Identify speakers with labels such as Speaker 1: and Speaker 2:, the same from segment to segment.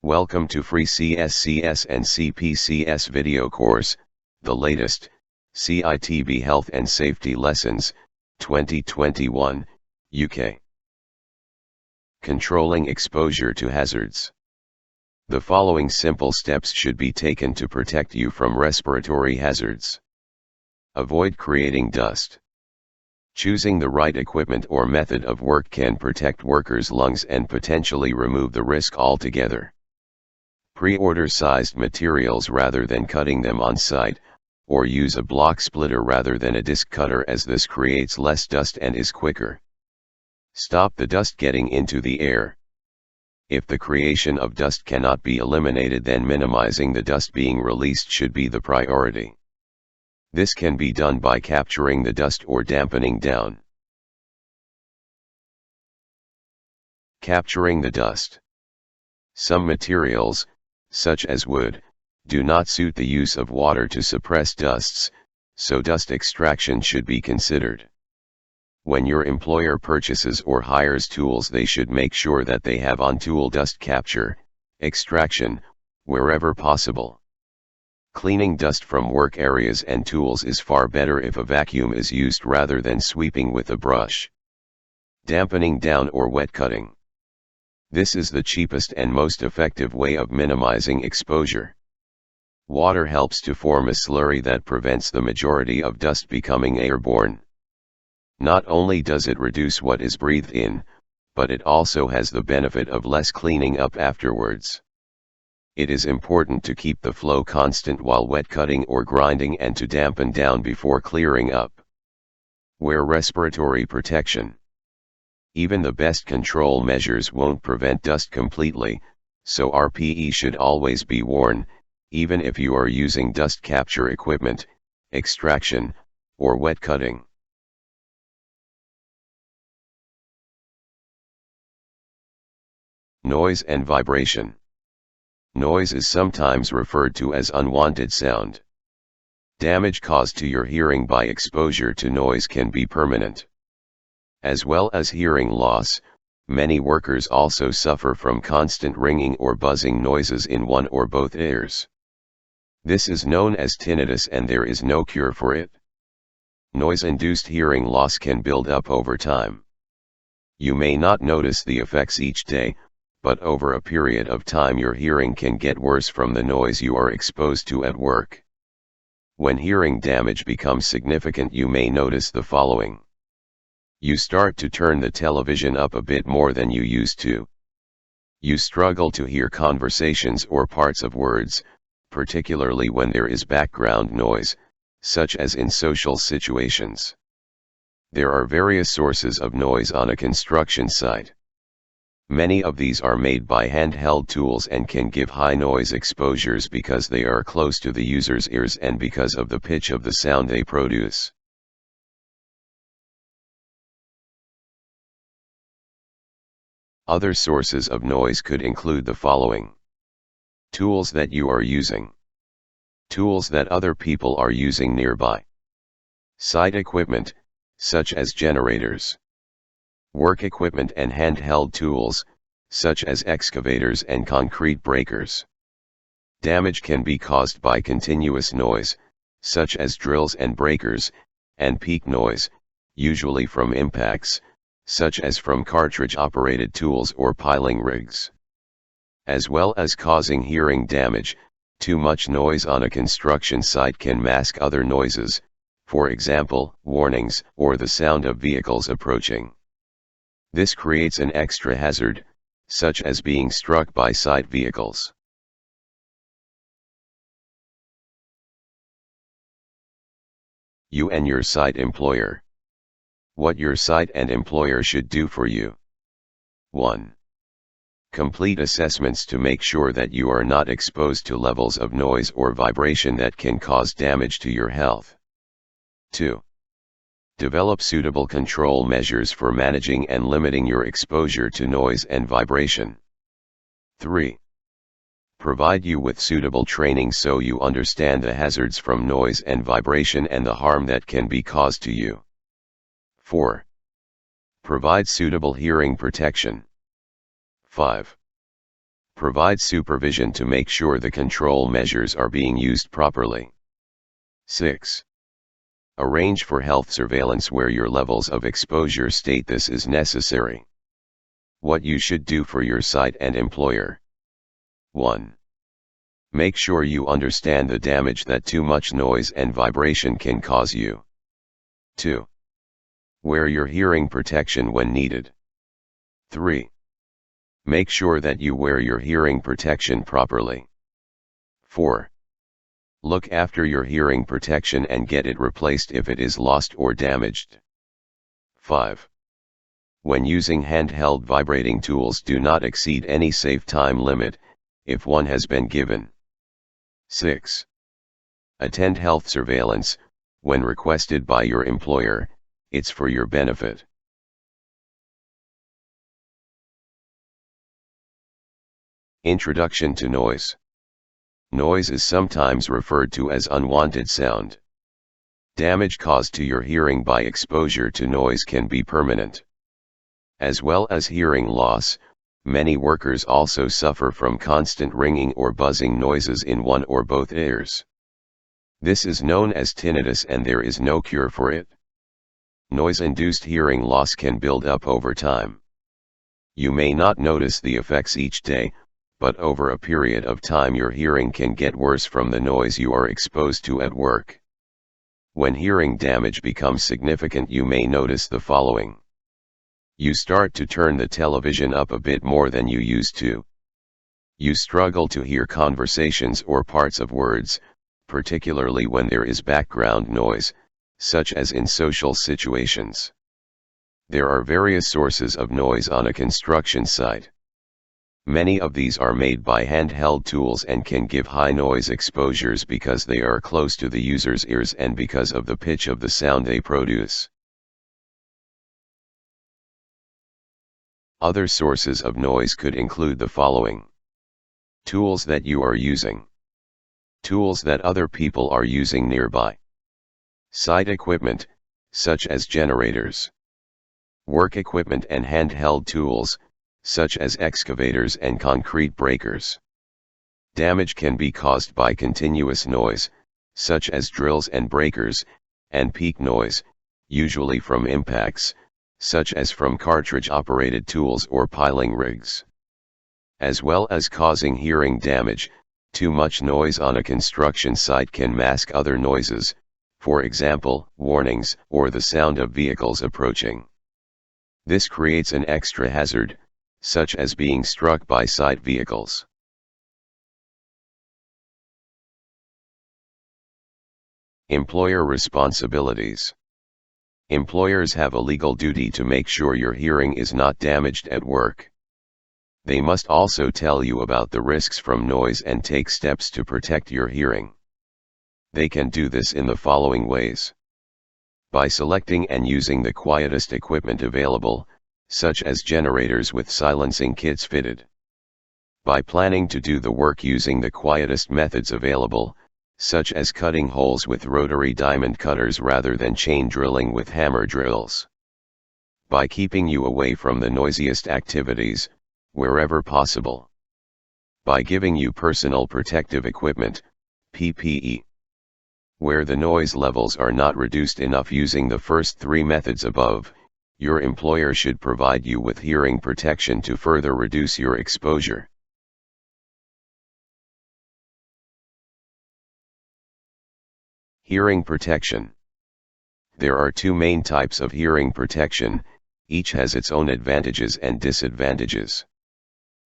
Speaker 1: Welcome to free CSCS and CPCS video course, the latest, CITB Health and Safety Lessons, 2021, UK. Controlling exposure to hazards. The following simple steps should be taken to protect you from respiratory hazards. Avoid creating dust. Choosing the right equipment or method of work can protect workers' lungs and potentially remove the risk altogether. Pre-order sized materials rather than cutting them on site, or use a block splitter rather than a disc cutter, as this creates less dust and is quicker. Stop the dust getting into the air. If the creation of dust cannot be eliminated, then minimizing the dust being released should be the priority. This can be done by capturing the dust or dampening down. Capturing the dust. Some materials, such as wood, do not suit the use of water to suppress dusts, so dust extraction should be considered. When your employer purchases or hires tools, they should make sure that they have on-tool dust capture, extraction, wherever possible. Cleaning dust from work areas and tools is far better if a vacuum is used rather than sweeping with a brush. Dampening down or wet cutting. This is the cheapest and most effective way of minimizing exposure. Water helps to form a slurry that prevents the majority of dust becoming airborne. Not only does it reduce what is breathed in, but it also has the benefit of less cleaning up afterwards. It is important to keep the flow constant while wet cutting or grinding and to dampen down before clearing up. Wear respiratory protection. Even the best control measures won't prevent dust completely, so RPE should always be worn, even if you are using dust capture equipment, extraction, or wet cutting. Noise and vibration. Noise is sometimes referred to as unwanted sound. Damage caused to your hearing by exposure to noise can be permanent. As well as hearing loss, many workers also suffer from constant ringing or buzzing noises in one or both ears. This is known as tinnitus, and there is no cure for it. Noise-induced hearing loss can build up over time. You may not notice the effects each day, but over a period of time your hearing can get worse from the noise you are exposed to at work. When hearing damage becomes significant, you may notice the following. You start to turn the television up a bit more than you used to. You struggle to hear conversations or parts of words, particularly when there is background noise, such as in social situations. There are various sources of noise on a construction site. Many of these are made by handheld tools and can give high noise exposures because they are close to the user's ears and because of the pitch of the sound they produce. Other sources of noise could include the following. Tools that you are using. Tools that other people are using nearby. Site equipment, such as generators. Work equipment and handheld tools, such as excavators and concrete breakers. Damage can be caused by continuous noise, such as drills and breakers, and peak noise, usually from impacts, such as from cartridge-operated tools or piling rigs. As well as causing hearing damage, too much noise on a construction site can mask other noises, for example, warnings or the sound of vehicles approaching. This creates an extra hazard, such as being struck by site vehicles. You and your site employer. What your site and employer should do for you. 1. Complete assessments to make sure that you are not exposed to levels of noise or vibration that can cause damage to your health. 2. Develop suitable control measures for managing and limiting your exposure to noise and vibration. 3. Provide you with suitable training so you understand the hazards from noise and vibration and the harm that can be caused to you. 4. Provide suitable hearing protection. 5. Provide supervision to make sure the control measures are being used properly. 6. Arrange for health surveillance where your levels of exposure state this is necessary. What you should do for your site and employer. 1. Make sure you understand the damage that too much noise and vibration can cause you. 2. Wear your hearing protection when needed. 3. Make sure that you wear your hearing protection properly. 4. Look after your hearing protection and get it replaced if it is lost or damaged. 5. When using handheld vibrating tools, do not exceed any safe time limit, if one has been given. 6. Attend health surveillance, when requested by your employer, it's for your benefit. Introduction to noise. Noise is sometimes referred to as unwanted sound. Damage caused to your hearing by exposure to noise can be permanent. As well as hearing loss, many workers also suffer from constant ringing or buzzing noises in one or both ears. This is known as tinnitus and there is no cure for it. Noise-induced hearing loss can build up over time. You may not notice the effects each day, but over a period of time your hearing can get worse from the noise you are exposed to at work. When hearing damage becomes significant, you may notice the following. You start to turn the television up a bit more than you used to. You struggle to hear conversations or parts of words, particularly when there is background noise, such as in social situations. There are various sources of noise on a construction site. Many of these are made by handheld tools and can give high noise exposures because they are close to the user's ears and because of the pitch of the sound they produce. Other sources of noise could include the following. Tools that you are using. Tools that other people are using nearby. Site equipment, such as generators. Work equipment and handheld tools, such as excavators and concrete breakers. Damage can be caused by continuous noise, such as drills and breakers, and peak noise, usually from impacts, such as from cartridge-operated tools or piling rigs. As well as causing hearing damage, too much noise on a construction site can mask other noises, for example, warnings or the sound of vehicles approaching. This creates an extra hazard, such as being struck by site vehicles. Employer responsibilities. Employers have a legal duty to make sure your hearing is not damaged at work. They must also tell you about the risks from noise and take steps to protect your hearing. They can do this in the following ways. By selecting and using the quietest equipment available, such as generators with silencing kits fitted. By planning to do the work using the quietest methods available, such as cutting holes with rotary diamond cutters rather than chain drilling with hammer drills. By keeping you away from the noisiest activities, wherever possible. By giving you personal protective equipment, PPE. Where the noise levels are not reduced enough using the first three methods above, your employer should provide you with hearing protection to further reduce your exposure. Hearing protection. There are two main types of hearing protection, each has its own advantages and disadvantages.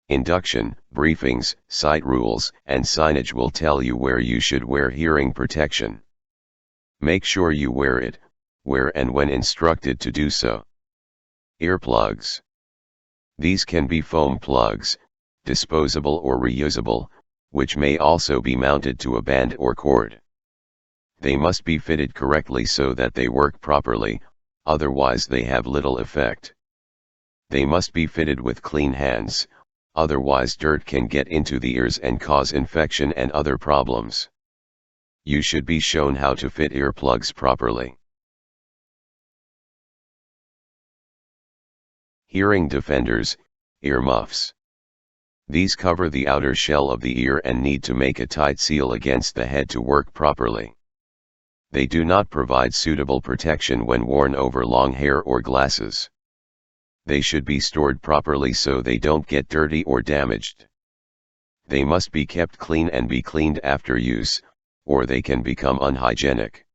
Speaker 1: Induction, briefings, site rules, and signage will tell you where you should wear hearing protection. Make sure you wear it, where and when instructed to do so. Earplugs. These can be foam plugs, disposable or reusable, which may also be mounted to a band or cord. They must be fitted correctly so that they work properly, otherwise they have little effect. They must be fitted with clean hands, otherwise dirt can get into the ears and cause infection and other problems. You should be shown how to fit earplugs properly. Hearing defenders, earmuffs. These cover the outer shell of the ear and need to make a tight seal against the head to work properly. They do not provide suitable protection when worn over long hair or glasses. They should be stored properly so they don't get dirty or damaged. They must be kept clean and be cleaned after use, or they can become unhygienic.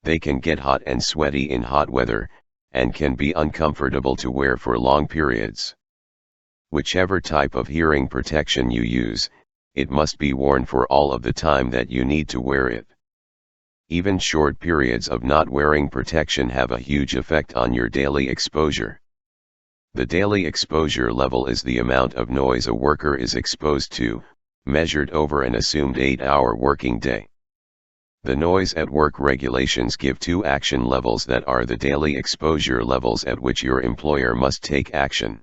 Speaker 1: They can get hot and sweaty in hot weather, and can be uncomfortable to wear for long periods. Whichever type of hearing protection you use, it must be worn for all of the time that you need to wear it. Even short periods of not wearing protection have a huge effect on your daily exposure. The daily exposure level is the amount of noise a worker is exposed to, measured over an assumed 8-hour working day. The noise at work regulations give 2 action levels that are the daily exposure levels at which your employer must take action.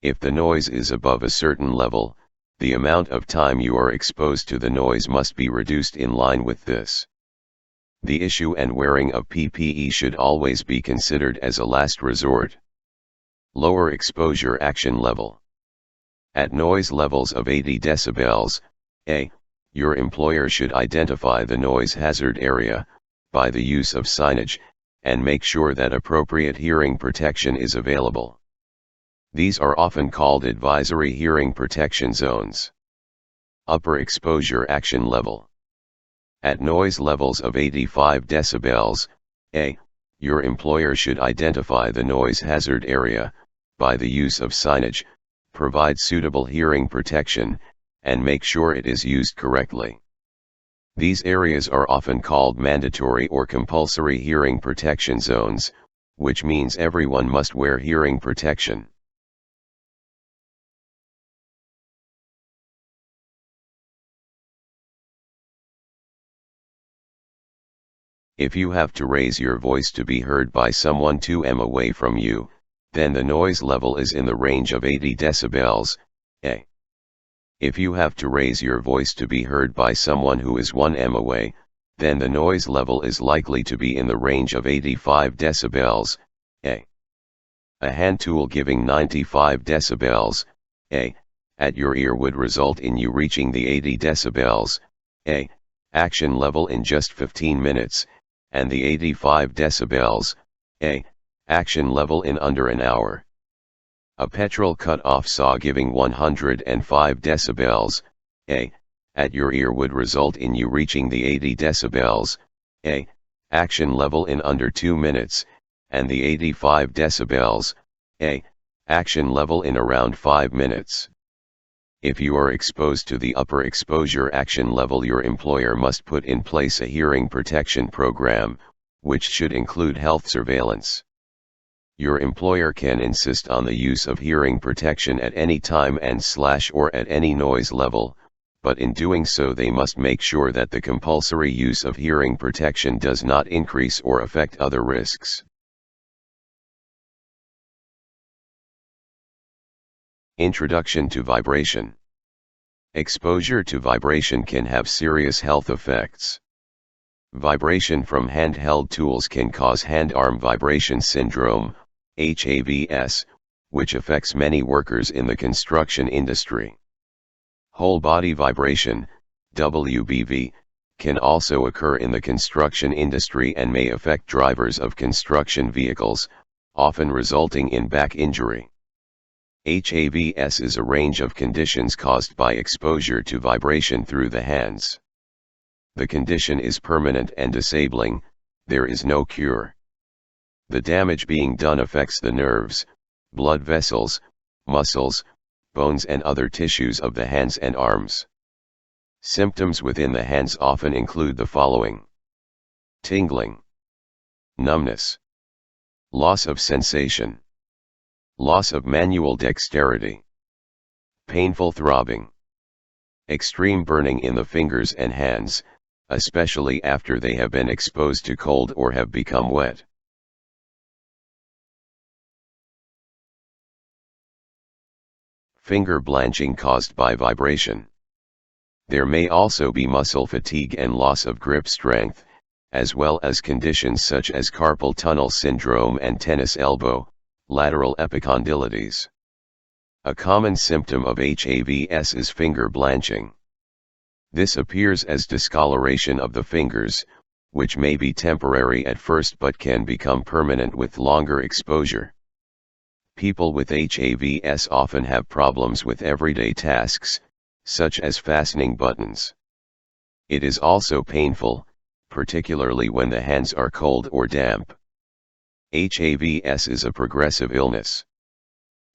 Speaker 1: If the noise is above a certain level, the amount of time you are exposed to the noise must be reduced in line with this. The issue and wearing of PPE should always be considered as a last resort. Lower exposure action level. At noise levels of 80 decibels, your employer should identify the noise hazard area, by the use of signage, and make sure that appropriate hearing protection is available. These are often called advisory hearing protection zones. Upper exposure action level. At noise levels of 85 decibels, your employer should identify the noise hazard area, by the use of signage, provide suitable hearing protection, and make sure it is used correctly. These areas are often called mandatory or compulsory hearing protection zones, which means everyone must wear hearing protection. If you have to raise your voice to be heard by someone 2 m away from you, then the noise level is in the range of 80 decibels, If you have to raise your voice to be heard by someone who is 1 m away, then the noise level is likely to be in the range of 85 decibels, A hand tool giving 95 decibels, at your ear would result in you reaching the 80 decibels, action level in just 15 minutes, and the 85 decibels, action level in under an hour. A petrol cut-off saw giving 105 decibels, at your ear would result in you reaching the 80 decibels, action level in under 2 minutes, and the 85 decibels, action level in around 5 minutes. If you are exposed to the upper exposure action level, your employer must put in place a hearing protection program, which should include health surveillance. Your employer can insist on the use of hearing protection at any time or at any noise level, but in doing so they must make sure that the compulsory use of hearing protection does not increase or affect other risks. Introduction to vibration. Exposure to vibration can have serious health effects. Vibration from handheld tools can cause hand-arm vibration syndrome, HAVS, which affects many workers in the construction industry. Whole body vibration, WBV, can also occur in the construction industry and may affect drivers of construction vehicles, often resulting in back injury. HAVS is a range of conditions caused by exposure to vibration through the hands. The condition is permanent and disabling, there is no cure. The damage being done affects the nerves, blood vessels, muscles, bones and other tissues of the hands and arms. Symptoms within the hands often include the following: tingling, numbness, loss of sensation, loss of manual dexterity, painful throbbing, extreme burning in the fingers and hands, especially after they have been exposed to cold or have become wet. Finger blanching caused by vibration. There may also be muscle fatigue and loss of grip strength, as well as conditions such as carpal tunnel syndrome and tennis elbow, lateral epicondylitis. A common symptom of HAVS is finger blanching. This appears as discoloration of the fingers, which may be temporary at first but can become permanent with longer exposure. People with HAVS often have problems with everyday tasks, such as fastening buttons. It is also painful, particularly when the hands are cold or damp. HAVS is a progressive illness.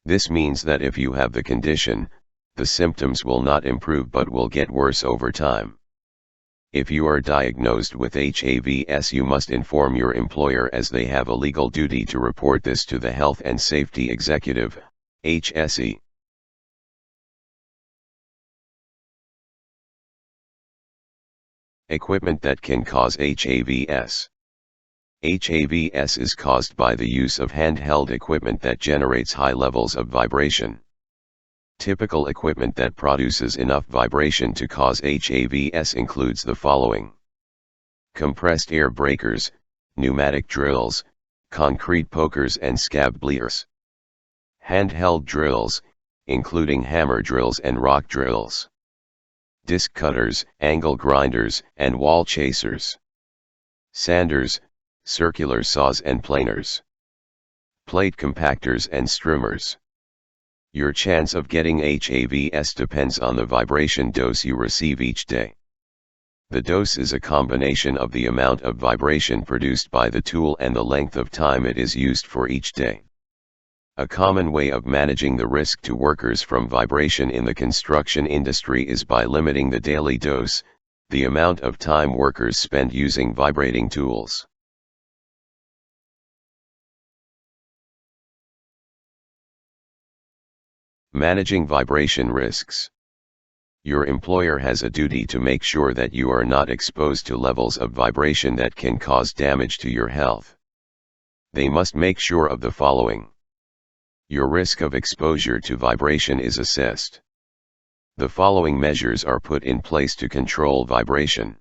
Speaker 1: This means that if you have the condition, the symptoms will not improve but will get worse over time. If you are diagnosed with HAVS, you must inform your employer, as they have a legal duty to report this to the Health and Safety Executive, HSE. Equipment that can cause HAVS. HAVS is caused by the use of handheld equipment that generates high levels of vibration. Typical equipment that produces enough vibration to cause HAVS includes the following: compressed air breakers, pneumatic drills, concrete pokers and scab bleers. Handheld drills, including hammer drills and rock drills. Disc cutters, angle grinders, and wall chasers. Sanders, circular saws and planers. Plate compactors and streamers. Your chance of getting HAVS depends on the vibration dose you receive each day. The dose is a combination of the amount of vibration produced by the tool and the length of time it is used for each day. A common way of managing the risk to workers from vibration in the construction industry is by limiting the daily dose, the amount of time workers spend using vibrating tools. Managing vibration risks. Your employer has a duty to make sure that you are not exposed to levels of vibration that can cause damage to your health. They must make sure of the following. Your risk of exposure to vibration is assessed. The following measures are put in place to control vibration.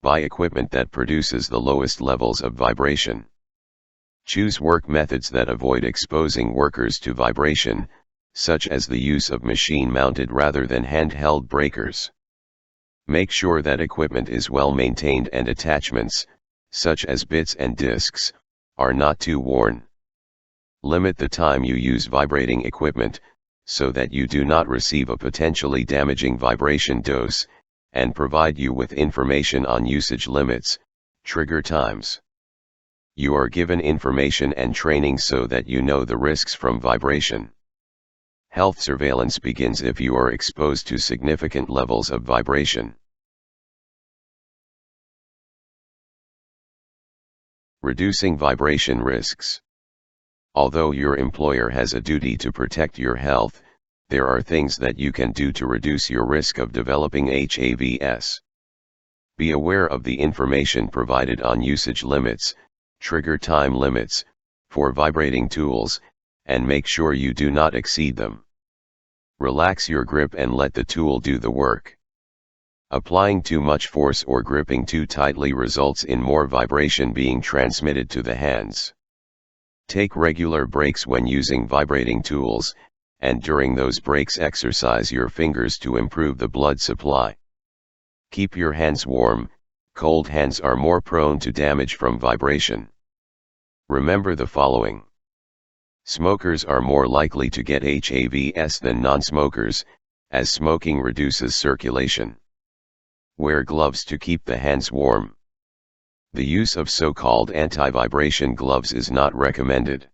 Speaker 1: Buy equipment that produces the lowest levels of vibration. Choose work methods that avoid exposing workers to vibration, such as the use of machine-mounted rather than handheld breakers. Make sure that equipment is well maintained and attachments, such as bits and discs, are not too worn. Limit the time you use vibrating equipment, so that you do not receive a potentially damaging vibration dose, and provide you with information on usage limits, trigger times. You are given information and training so that you know the risks from vibration. Health surveillance begins if you are exposed to significant levels of vibration. Reducing vibration risks. Although your employer has a duty to protect your health, there are things that you can do to reduce your risk of developing HAVS. Be aware of the information provided on usage limits, trigger time limits, for vibrating tools, and make sure you do not exceed them. Relax your grip and let the tool do the work. Applying too much force or gripping too tightly results in more vibration being transmitted to the hands. Take regular breaks when using vibrating tools, and during those breaks exercise your fingers to improve the blood supply. Keep your hands warm. Cold hands are more prone to damage from vibration. Remember the following. Smokers are more likely to get HAVS than non-smokers, as smoking reduces circulation. Wear gloves to keep the hands warm. The use of so-called anti-vibration gloves is not recommended.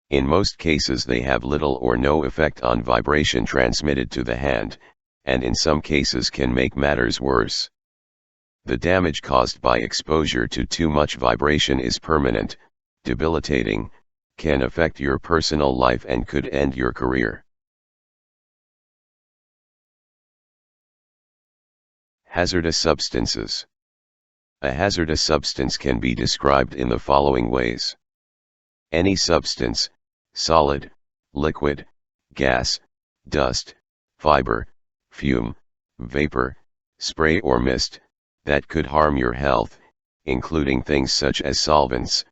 Speaker 1: In most cases they have little or no effect on vibration transmitted to the hand, and in some cases can make matters worse. The damage caused by exposure to too much vibration is permanent, debilitating, can affect your personal life and could end your career. Hazardous substances. A hazardous substance can be described in the following ways. Any substance, solid, liquid, gas, dust, fiber, fume, vapor, spray or mist, that could harm your health, including things such as solvents,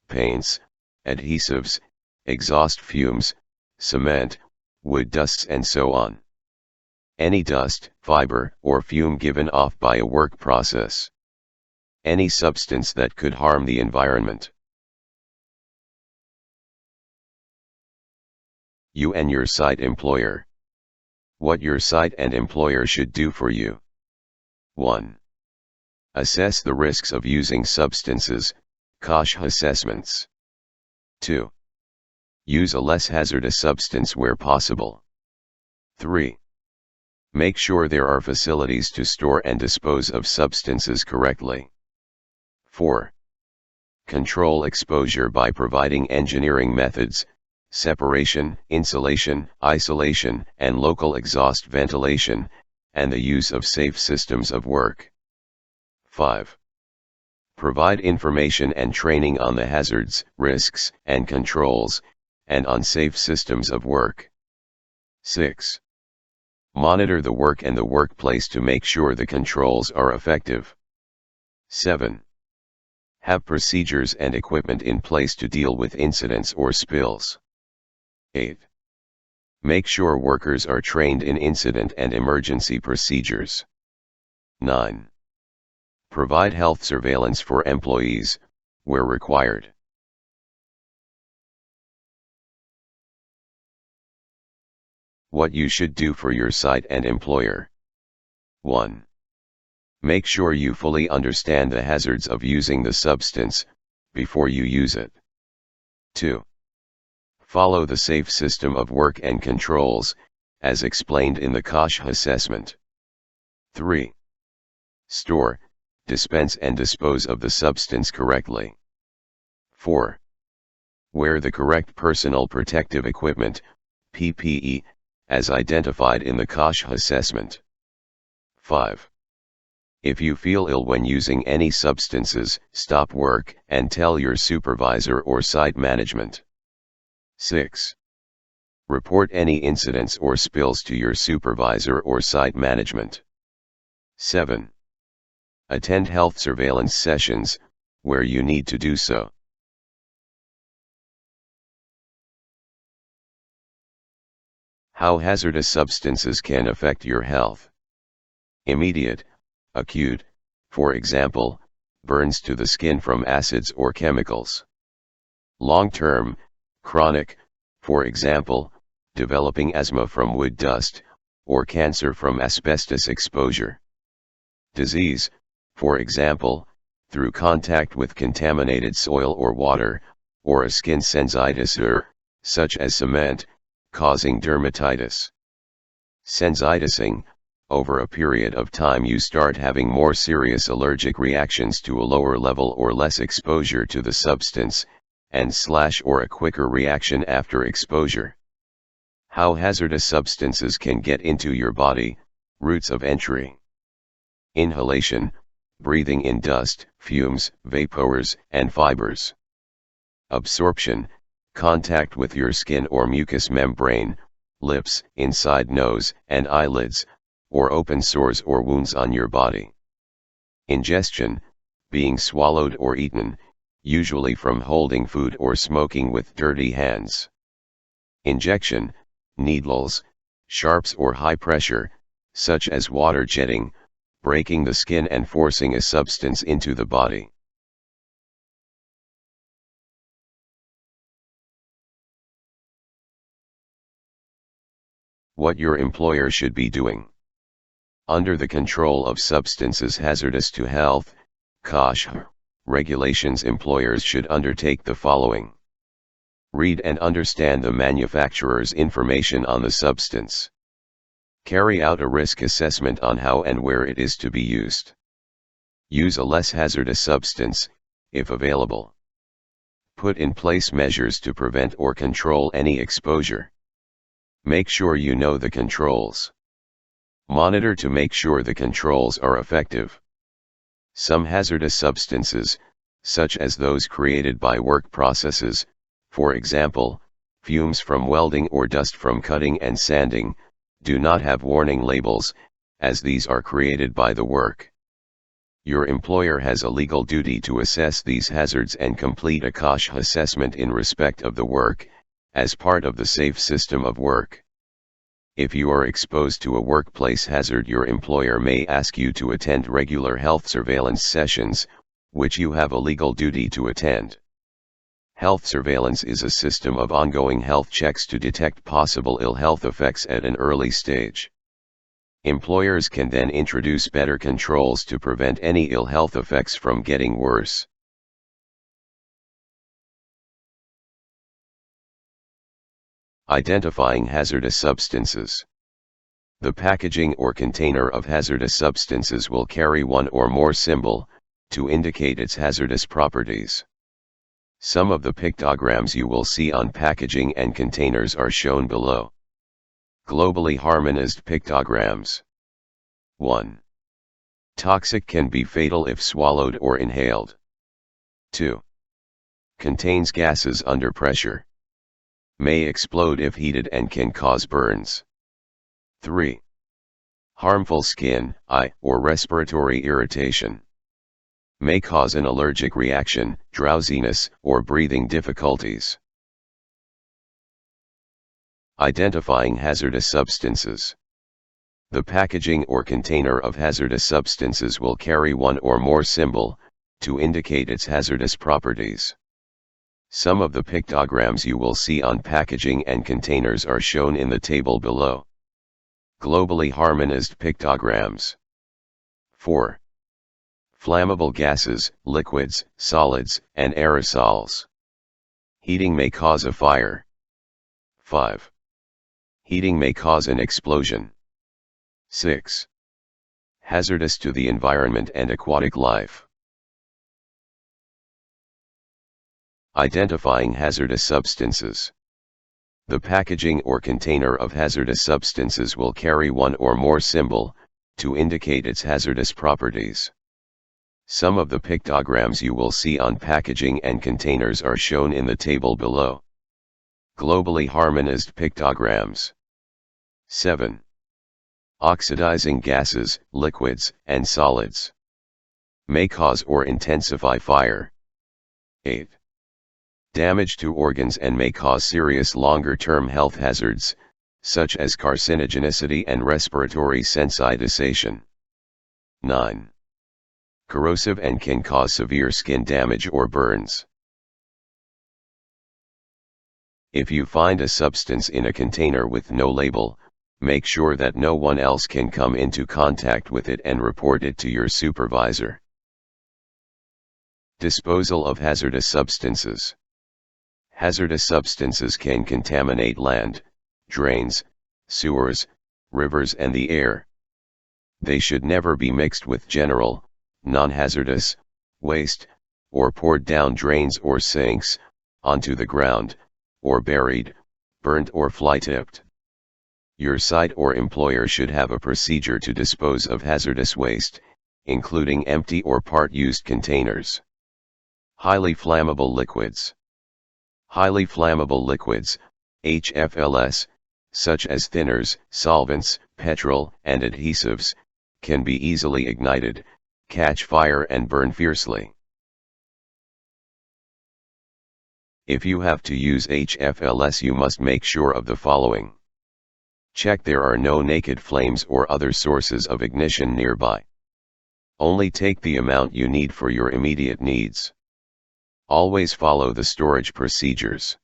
Speaker 1: paints, adhesives, exhaust fumes, cement, wood dusts and so on. Any dust, fiber, or fume given off by a work process. Any substance that could harm the environment. You and your site employer. What your site and employer should do for you. 1. Assess the risks of using substances, CSCS assessments. 2. Use a less hazardous substance where possible. 3. Make sure there are facilities to store and dispose of substances correctly. 4. Control exposure by providing engineering methods, separation, insulation, isolation, and local exhaust ventilation, and the use of safe systems of work. 5. Provide information and training on the hazards, risks, and controls, and on safe systems of work. 6. Monitor the work and the workplace to make sure the controls are effective. 7. Have procedures and equipment in place to deal with incidents or spills. 8. Make sure workers are trained in incident and emergency procedures. 9. Provide health surveillance for employees, where required. What you should do for your site and employer. 1. Make sure you fully understand the hazards of using the substance, before you use it. 2. Follow the safe system of work and controls, as explained in the CSCS assessment. 3. Store, dispense and dispose of the substance correctly. 4. Wear the correct personal protective equipment, PPE, as identified in the CSCS assessment. 5. If you feel ill when using any substances, stop work and tell your supervisor or site management. 6. Report any incidents or spills to your supervisor or site management. 7. Attend health surveillance sessions, where you need to do so. How hazardous substances can affect your health. Immediate, acute, for example, burns to the skin from acids or chemicals. Long-term, chronic, for example, developing asthma from wood dust, or cancer from asbestos exposure. Disease, for example, through contact with contaminated soil or water, or a skin sensitizer, such as cement, causing dermatitis. Sensitising, over a period of time you start having more serious allergic reactions to a lower level or less exposure to the substance, or a quicker reaction after exposure. How hazardous substances can get into your body, routes of entry. Inhalation, breathing in dust, fumes, vapors, and fibers. Absorption, contact with your skin or mucous membrane, lips, inside nose, and eyelids, or open sores or wounds on your body. Ingestion, being swallowed or eaten, usually from holding food or smoking with dirty hands. Injection, needles, sharps or high pressure, such as water jetting, breaking the skin and forcing a substance into the body. What your employer should be doing. Under the control of substances hazardous to health, CSCS, regulations, employers should undertake the following. Read and understand the manufacturer's information on the substance. Carry out a risk assessment on how and where it is to be used. Use a less hazardous substance, if available. Put in place measures to prevent or control any exposure. Make sure you know the controls. Monitor to make sure the controls are effective. Some hazardous substances, such as those created by work processes, for example, fumes from welding or dust from cutting and sanding, do not have warning labels, as these are created by the work. Your employer has a legal duty to assess these hazards and complete a CSCS assessment in respect of the work, as part of the safe system of work. If you are exposed to a workplace hazard, your employer may ask you to attend regular health surveillance sessions, which you have a legal duty to attend. Health surveillance is a system of ongoing health checks to detect possible ill health effects at an early stage. Employers can then introduce better controls to prevent any ill health effects from getting worse. Identifying hazardous substances. The packaging or container of hazardous substances will carry one or more symbol to indicate its hazardous properties. Some of the pictograms you will see on packaging and containers are shown below. Globally harmonized pictograms. 1. Toxic, can be fatal if swallowed or inhaled. 2. Contains gases under pressure. May explode if heated and can cause burns. 3. Harmful skin, eye, or respiratory irritation. May cause an allergic reaction, drowsiness, or breathing difficulties. Identifying hazardous substances. The packaging or container of hazardous substances will carry one or more symbol to indicate its hazardous properties. Some of the pictograms you will see on packaging and containers are shown in the table below. Globally harmonized pictograms. 4. Flammable gases, liquids, solids, and aerosols. Heating may cause a fire. 5. Heating may cause an explosion. 6. Hazardous to the environment and aquatic life. Identifying hazardous substances. The packaging or container of hazardous substances will carry one or more symbol to indicate its hazardous properties. Some of the pictograms you will see on packaging and containers are shown in the table below. Globally harmonized pictograms. 7. Oxidizing gases, liquids, and solids. May cause or intensify fire. 8. Damage to organs and may cause serious longer-term health hazards, such as carcinogenicity and respiratory sensitization. 9. Corrosive and can cause severe skin damage or burns. If you find a substance in a container with no label, make sure that no one else can come into contact with it and report it to your supervisor. Disposal of hazardous substances. Hazardous substances can contaminate land, drains, sewers, rivers, and the air. They should never be mixed with general, non-hazardous waste, or poured down drains or sinks, onto the ground, or buried, burnt, or fly-tipped. Your site or employer should have a procedure to dispose of hazardous waste, including empty or part-used containers. Highly flammable liquids. Highly flammable liquids, HFLS, such as thinners, solvents, petrol, and adhesives, can be easily ignited, catch fire, and burn fiercely. If you have to use HFLS, you must make sure of the following. Check there are no naked flames or other sources of ignition nearby. Only take the amount you need for your immediate needs. Always follow the storage procedures.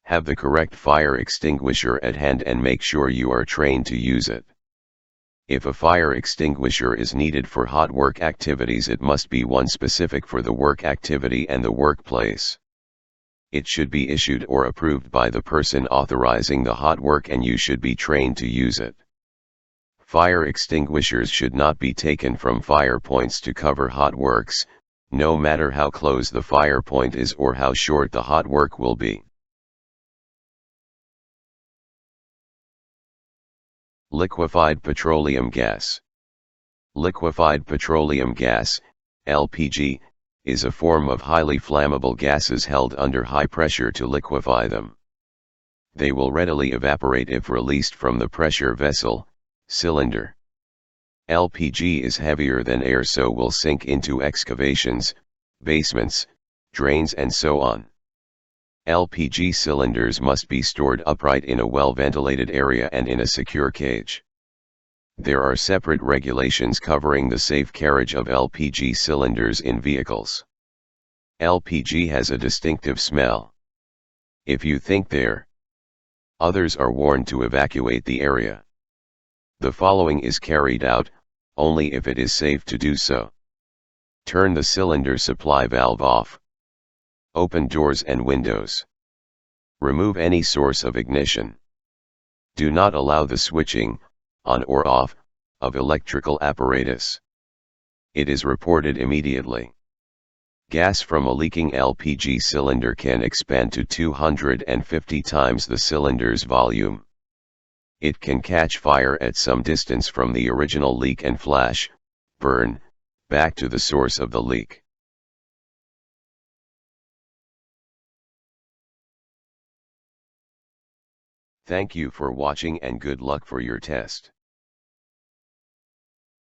Speaker 1: Have the correct fire extinguisher at hand and make sure you are trained to use it. If a fire extinguisher is needed for hot work activities, it must be one specific for the work activity and the workplace. It should be issued or approved by the person authorizing the hot work, and you should be trained to use it. Fire extinguishers should not be taken from fire points to cover hot works, no matter how close the fire point is or how short the hot work will be. Liquefied petroleum gas. Liquefied petroleum gas, LPG, is a form of highly flammable gases held under high pressure to liquefy them. They will readily evaporate if released from the pressure vessel, cylinder. LPG is heavier than air, so will sink into excavations, basements, drains, and so on. LPG cylinders must be stored upright in a well-ventilated area and in a secure cage. There are separate regulations covering the safe carriage of LPG cylinders in vehicles. LPG has a distinctive smell. If you think others are warned to evacuate the area. The following is carried out, only if it is safe to do so. Turn the cylinder supply valve off. Open doors and windows. Remove any source of ignition. Do not allow the switching, on or off, of electrical apparatus. It is reported immediately. Gas from a leaking LPG cylinder can expand to 250 times the cylinder's volume. It can catch fire at some distance from the original leak and flash, burn, back to the source of the leak. Thank you for watching and good luck for your test.